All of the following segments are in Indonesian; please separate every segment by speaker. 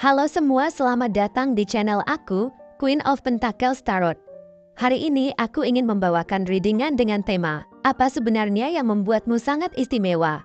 Speaker 1: Halo semua, selamat datang di channel aku, Queen of Pentacles Tarot. Hari ini aku ingin membawakan readingan dengan tema, apa sebenarnya yang membuatmu sangat istimewa?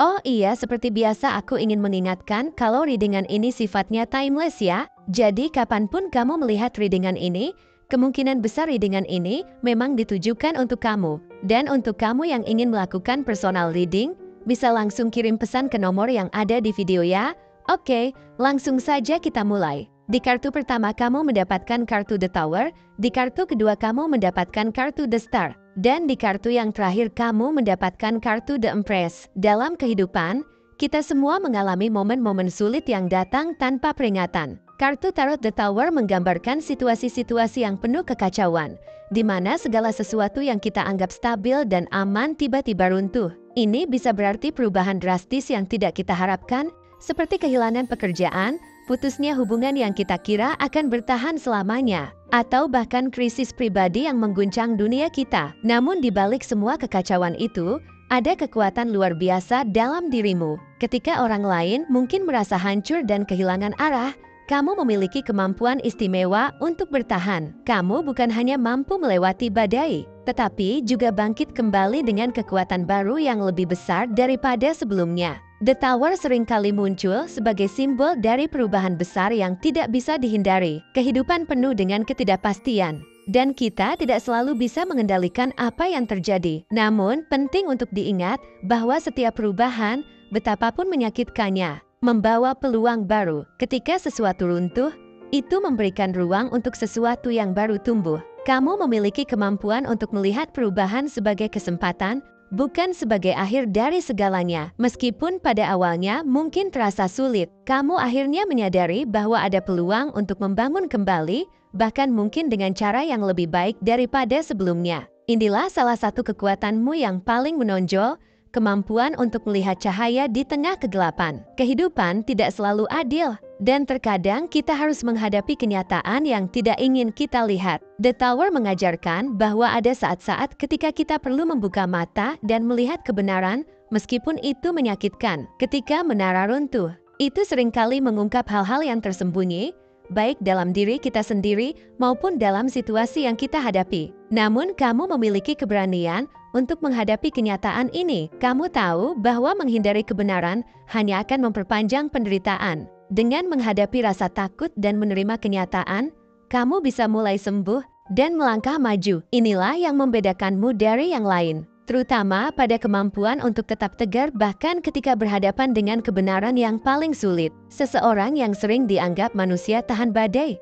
Speaker 1: Oh iya, seperti biasa aku ingin mengingatkan kalau readingan ini sifatnya timeless ya. Jadi kapanpun kamu melihat readingan ini, kemungkinan besar readingan ini memang ditujukan untuk kamu. Dan untuk kamu yang ingin melakukan personal reading, bisa langsung kirim pesan ke nomor yang ada di video ya. Oke, langsung saja kita mulai. Di kartu pertama kamu mendapatkan kartu The Tower, di kartu kedua kamu mendapatkan kartu The Star, dan di kartu yang terakhir kamu mendapatkan kartu The Empress. Dalam kehidupan, kita semua mengalami momen-momen sulit yang datang tanpa peringatan. Kartu Tarot The Tower menggambarkan situasi-situasi yang penuh kekacauan, di mana segala sesuatu yang kita anggap stabil dan aman tiba-tiba runtuh. Ini bisa berarti perubahan drastis yang tidak kita harapkan, seperti kehilangan pekerjaan, putusnya hubungan yang kita kira akan bertahan selamanya, atau bahkan krisis pribadi yang mengguncang dunia kita. Namun di balik semua kekacauan itu, ada kekuatan luar biasa dalam dirimu. Ketika orang lain mungkin merasa hancur dan kehilangan arah, kamu memiliki kemampuan istimewa untuk bertahan. Kamu bukan hanya mampu melewati badai, tetapi juga bangkit kembali dengan kekuatan baru yang lebih besar daripada sebelumnya. The Tower seringkali muncul sebagai simbol dari perubahan besar yang tidak bisa dihindari, kehidupan penuh dengan ketidakpastian, dan kita tidak selalu bisa mengendalikan apa yang terjadi. Namun, penting untuk diingat bahwa setiap perubahan, betapapun menyakitkannya, membawa peluang baru. Ketika sesuatu runtuh, itu memberikan ruang untuk sesuatu yang baru tumbuh. Kamu memiliki kemampuan untuk melihat perubahan sebagai kesempatan, bukan sebagai akhir dari segalanya. Meskipun pada awalnya mungkin terasa sulit, kamu akhirnya menyadari bahwa ada peluang untuk membangun kembali, bahkan mungkin dengan cara yang lebih baik daripada sebelumnya. Inilah salah satu kekuatanmu yang paling menonjol, kemampuan untuk melihat cahaya di tengah kegelapan. Kehidupan tidak selalu adil, dan terkadang kita harus menghadapi kenyataan yang tidak ingin kita lihat. The Tower mengajarkan bahwa ada saat-saat ketika kita perlu membuka mata dan melihat kebenaran, meskipun itu menyakitkan. Ketika menara runtuh, itu seringkali mengungkap hal-hal yang tersembunyi, baik dalam diri kita sendiri maupun dalam situasi yang kita hadapi. Namun kamu memiliki keberanian untuk menghadapi kenyataan ini. Kamu tahu bahwa menghindari kebenaran hanya akan memperpanjang penderitaan. Dengan menghadapi rasa takut dan menerima kenyataan, kamu bisa mulai sembuh dan melangkah maju. Inilah yang membedakanmu dari yang lain, terutama pada kemampuan untuk tetap tegar bahkan ketika berhadapan dengan kebenaran yang paling sulit. Seseorang yang sering dianggap manusia tahan badai.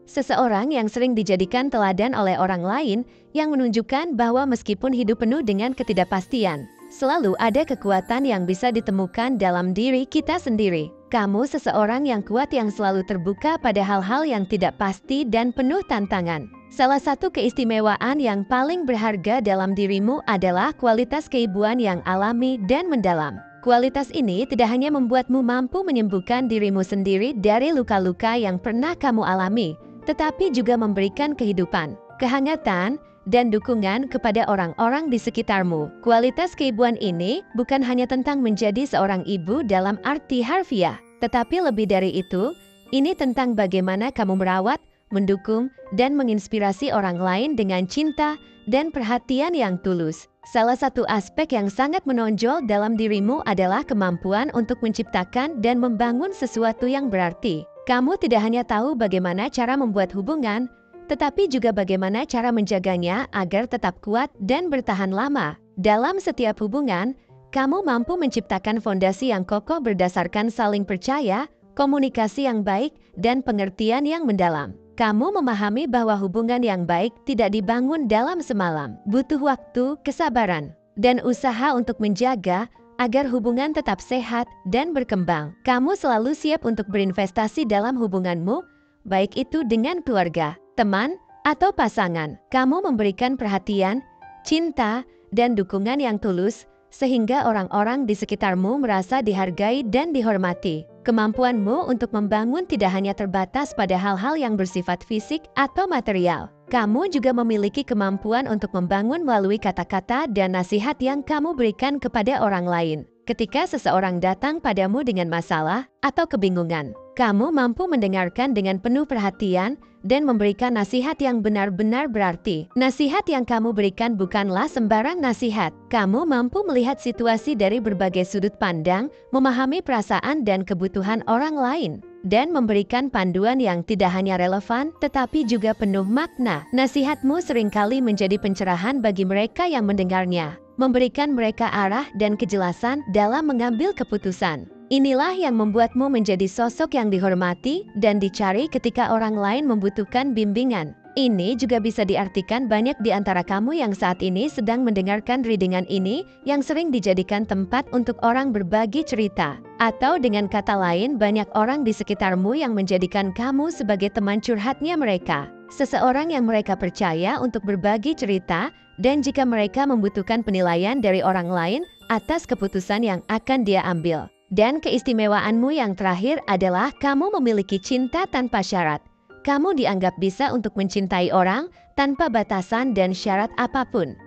Speaker 1: Seseorang yang sering dijadikan teladan oleh orang lain yang menunjukkan bahwa meskipun hidup penuh dengan ketidakpastian, selalu ada kekuatan yang bisa ditemukan dalam diri kita sendiri. Kamu seseorang yang kuat yang selalu terbuka pada hal-hal yang tidak pasti dan penuh tantangan. Salah satu keistimewaan yang paling berharga dalam dirimu adalah kualitas keibuan yang alami dan mendalam. Kualitas ini tidak hanya membuatmu mampu menyembuhkan dirimu sendiri dari luka-luka yang pernah kamu alami, tetapi juga memberikan kehidupan, kehangatan, dan dukungan kepada orang-orang di sekitarmu. Kualitas keibuan ini bukan hanya tentang menjadi seorang ibu dalam arti harfiah, tetapi lebih dari itu, ini tentang bagaimana kamu merawat, mendukung, dan menginspirasi orang lain dengan cinta dan perhatian yang tulus. Salah satu aspek yang sangat menonjol dalam dirimu adalah kemampuan untuk menciptakan dan membangun sesuatu yang berarti. Kamu tidak hanya tahu bagaimana cara membuat hubungan, tetapi juga bagaimana cara menjaganya agar tetap kuat dan bertahan lama. Dalam setiap hubungan, kamu mampu menciptakan fondasi yang kokoh berdasarkan saling percaya, komunikasi yang baik, dan pengertian yang mendalam. Kamu memahami bahwa hubungan yang baik tidak dibangun dalam semalam, butuh waktu, kesabaran, dan usaha untuk menjaga agar hubungan tetap sehat dan berkembang. Kamu selalu siap untuk berinvestasi dalam hubunganmu, baik itu dengan keluarga, teman, atau pasangan. Kamu memberikan perhatian, cinta, dan dukungan yang tulus, sehingga orang-orang di sekitarmu merasa dihargai dan dihormati. Kemampuanmu untuk membangun tidak hanya terbatas pada hal-hal yang bersifat fisik atau material. Kamu juga memiliki kemampuan untuk membangun melalui kata-kata dan nasihat yang kamu berikan kepada orang lain. Ketika seseorang datang padamu dengan masalah atau kebingungan, Kamu mampu mendengarkan dengan penuh perhatian dan memberikan nasihat yang benar-benar berarti. Nasihat yang kamu berikan bukanlah sembarang nasihat. Kamu mampu melihat situasi dari berbagai sudut pandang, memahami perasaan dan kebutuhan orang lain, dan memberikan panduan yang tidak hanya relevan, tetapi juga penuh makna. Nasihatmu seringkali menjadi pencerahan bagi mereka yang mendengarnya, memberikan mereka arah dan kejelasan dalam mengambil keputusan. Inilah yang membuatmu menjadi sosok yang dihormati dan dicari ketika orang lain membutuhkan bimbingan. Ini juga bisa diartikan banyak di antara kamu yang saat ini sedang mendengarkan readingan ini yang sering dijadikan tempat untuk orang berbagi cerita. Atau dengan kata lain, banyak orang di sekitarmu yang menjadikan kamu sebagai teman curhatnya mereka. Seseorang yang mereka percaya untuk berbagi cerita, dan jika mereka membutuhkan penilaian dari orang lain atas keputusan yang akan dia ambil. Dan keistimewaanmu yang terakhir adalah kamu memiliki cinta tanpa syarat. Kamu dianggap bisa untuk mencintai orang tanpa batasan dan syarat apapun.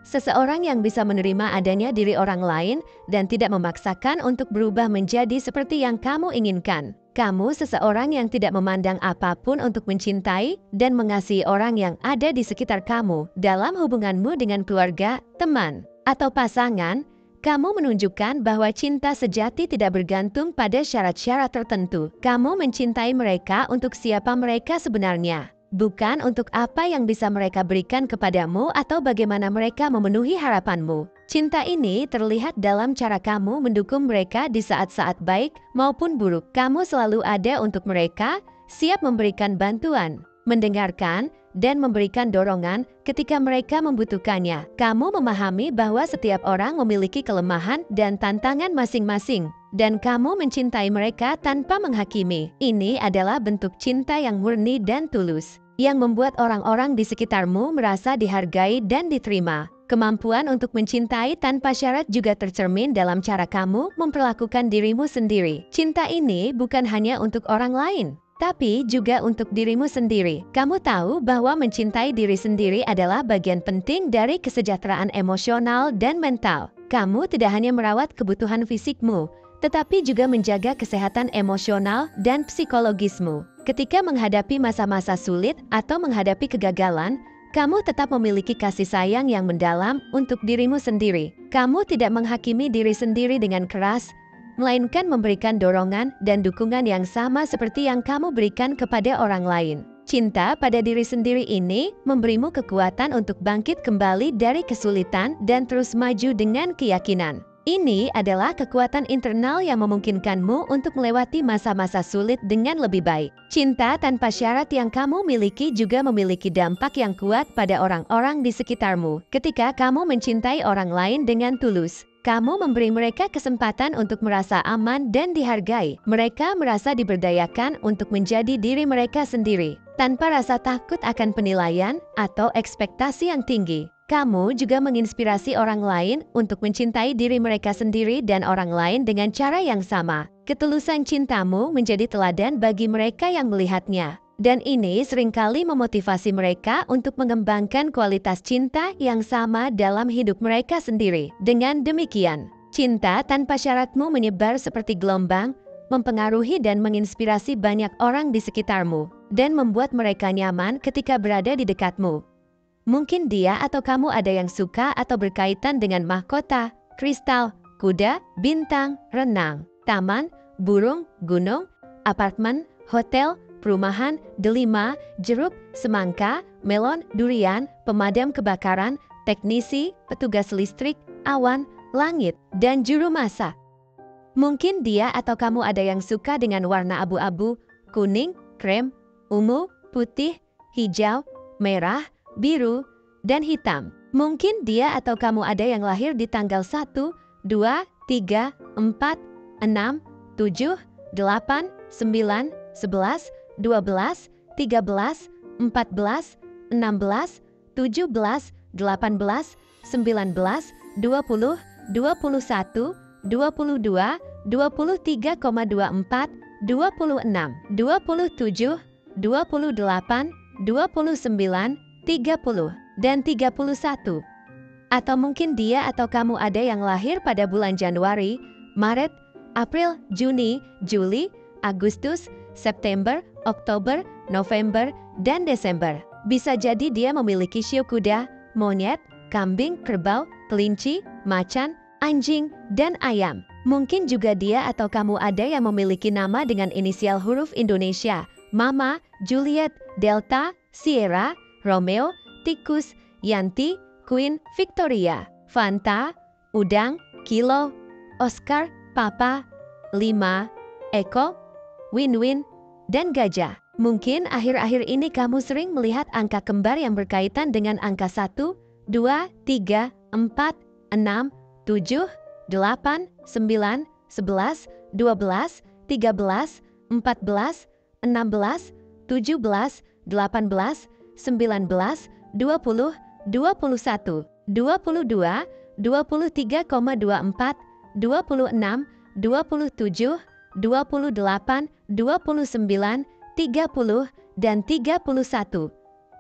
Speaker 1: Seseorang yang bisa menerima adanya diri orang lain dan tidak memaksakan untuk berubah menjadi seperti yang kamu inginkan. Kamu seseorang yang tidak memandang apapun untuk mencintai dan mengasihi orang yang ada di sekitar kamu dalam hubunganmu dengan keluarga, teman, atau pasangan. Kamu menunjukkan bahwa cinta sejati tidak bergantung pada syarat-syarat tertentu. Kamu mencintai mereka untuk siapa mereka sebenarnya, bukan untuk apa yang bisa mereka berikan kepadamu atau bagaimana mereka memenuhi harapanmu. Cinta ini terlihat dalam cara kamu mendukung mereka di saat-saat baik maupun buruk. Kamu selalu ada untuk mereka, siap memberikan bantuan, mendengarkan, dan memberikan dorongan ketika mereka membutuhkannya. Kamu memahami bahwa setiap orang memiliki kelemahan dan tantangan masing-masing, dan kamu mencintai mereka tanpa menghakimi. Ini adalah bentuk cinta yang murni dan tulus, yang membuat orang-orang di sekitarmu merasa dihargai dan diterima. Kemampuan untuk mencintai tanpa syarat juga tercermin dalam cara kamu memperlakukan dirimu sendiri. Cinta ini bukan hanya untuk orang lain, tapi juga untuk dirimu sendiri. Kamu tahu bahwa mencintai diri sendiri adalah bagian penting dari kesejahteraan emosional dan mental. Kamu tidak hanya merawat kebutuhan fisikmu, tetapi juga menjaga kesehatan emosional dan psikologismu. Ketika menghadapi masa-masa sulit atau menghadapi kegagalan, kamu tetap memiliki kasih sayang yang mendalam untuk dirimu sendiri. Kamu tidak menghakimi diri sendiri dengan keras, melainkan memberikan dorongan dan dukungan yang sama seperti yang kamu berikan kepada orang lain. Cinta pada diri sendiri ini memberimu kekuatan untuk bangkit kembali dari kesulitan dan terus maju dengan keyakinan. Ini adalah kekuatan internal yang memungkinkanmu untuk melewati masa-masa sulit dengan lebih baik. Cinta tanpa syarat yang kamu miliki juga memiliki dampak yang kuat pada orang-orang di sekitarmu. Ketika kamu mencintai orang lain dengan tulus, kamu memberi mereka kesempatan untuk merasa aman dan dihargai. Mereka merasa diberdayakan untuk menjadi diri mereka sendiri, tanpa rasa takut akan penilaian atau ekspektasi yang tinggi. Kamu juga menginspirasi orang lain untuk mencintai diri mereka sendiri dan orang lain dengan cara yang sama. Ketulusan cintamu menjadi teladan bagi mereka yang melihatnya. Dan ini seringkali memotivasi mereka untuk mengembangkan kualitas cinta yang sama dalam hidup mereka sendiri. Dengan demikian, cinta tanpa syaratmu menyebar seperti gelombang, mempengaruhi dan menginspirasi banyak orang di sekitarmu, dan membuat mereka nyaman ketika berada di dekatmu. Mungkin dia atau kamu ada yang suka atau berkaitan dengan mahkota, kristal, kuda, bintang, renang, taman, burung, gunung, apartemen, hotel, perumahan, delima, jeruk, semangka, melon, durian, pemadam kebakaran, teknisi, petugas listrik, awan, langit, dan juru masak. Mungkin dia atau kamu ada yang suka dengan warna abu-abu, kuning, krem, ungu, putih, hijau, merah, biru, dan hitam. Mungkin dia atau kamu ada yang lahir di tanggal 1, 2, 3, 4, 6, 7, 8, 9, 11, 12, 13, 14, 16, 17, 18, 19, 20, 21, 22, 23,24, 26, 27, 28, 29, 30, dan 31. Atau mungkin dia atau kamu ada yang lahir pada bulan Januari, Maret, April, Juni, Juli, Agustus, September, Oktober, November, dan Desember. Bisa jadi dia memiliki shio kuda, monyet, kambing, kerbau, kelinci, macan, anjing, dan ayam. Mungkin juga dia atau kamu ada yang memiliki nama dengan inisial huruf Indonesia, Mama, Juliet, Delta, Sierra, Romeo, Tikus, Yanti, Queen, Victoria, Fanta, Udang, Kilo, Oscar, Papa, Lima, Eko, Win-Win, dan Gajah. Mungkin akhir-akhir ini kamu sering melihat angka kembar yang berkaitan dengan angka 1, 2, 3, 4, 6, 7, 8, 9, 11, 12, 13, 14, 16, 17, 18, 19, 20, 21, 22, 23,24, 26, 27, 28, 29, 30, dan 31.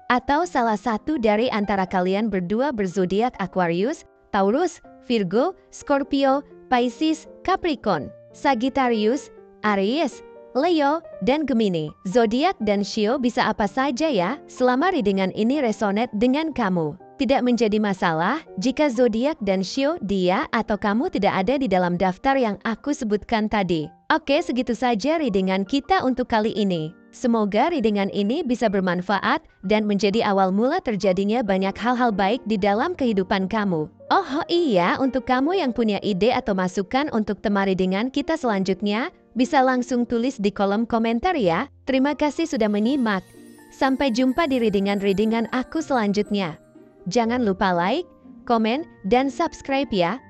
Speaker 1: Atau salah satu dari antara kalian berdua berzodiak Aquarius, Taurus, Virgo, Scorpio, Pisces, Capricorn, Sagittarius, Aries, Leo, dan Gemini. Zodiak dan shio bisa apa saja ya, selama readingan ini resonate dengan kamu. Tidak menjadi masalah jika zodiak dan shio dia atau kamu tidak ada di dalam daftar yang aku sebutkan tadi. Oke, segitu saja readingan kita untuk kali ini. Semoga readingan ini bisa bermanfaat dan menjadi awal mula terjadinya banyak hal-hal baik di dalam kehidupan kamu. Oh iya, untuk kamu yang punya ide atau masukan untuk tema readingan kita selanjutnya, bisa langsung tulis di kolom komentar ya. Terima kasih sudah menyimak. Sampai jumpa di readingan-readingan aku selanjutnya. Jangan lupa like, komen, dan subscribe ya.